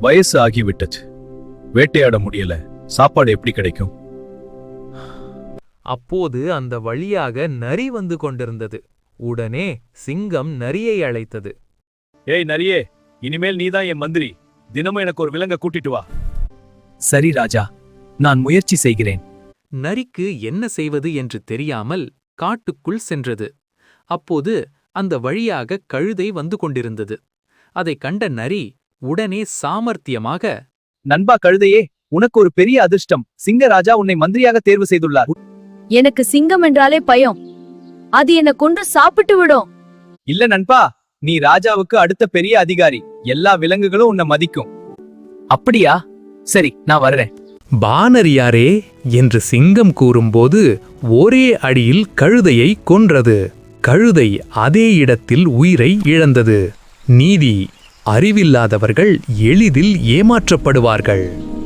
வயசு ஆகிவிட்டது. வேட்டையாட முடியல. சாப்பாடு எப்படி கிடைக்கும்? அப்போது அந்த வழியாக நரி வந்து கொண்டிருந்தது. உடனே சிங்கம் நரியை அழைத்தது. ஏய் நரியே, இனிமேல் நீதான் என் மந்திரி. தினமும் எனக்கு ஒரு விலங்க கூட்டிட்டு வா. சரி ராஜா, நான் முயற்சி செய்கிறேன். நரிக்கு என்ன செய்வது என்று தெரியாமல் காட்டுக்குள் சென்றது. அப்போது அந்த வழியாக கழுதை வந்து கொண்டிருந்தது. அதைக் கண்ட நரி உடனே சாமர்த்தியமாக, நண்பா கழுதையே, உனக்கு ஒரு பெரிய அதிர்ஷ்டம். சிங்கராஜா உன்னை மந்திரியாக தேர்வு செய்துள்ளார். எனக்கு சிங்கம் என்றாலே பயம். அது என்ன கொன்று சாப்பிட்டு விடும். இல்ல நண்பா, நீ ராஜாவுக்கு அடுத்த பெரிய அதிகாரி. எல்லா விலங்குகளும் உன்னை மதிக்கும். அப்படியா? சரி, நான் வர்றேன். பானரியாரே என்று சிங்கம் கூறும்போது ஒரே அடியில் கழுதையை கொன்றது. கழுதை அதே இடத்தில் உயிரை இழந்தது. நீதி: அறிவில்லாதவர்கள் எளிதில் ஏமாற்றப்படுவார்கள்.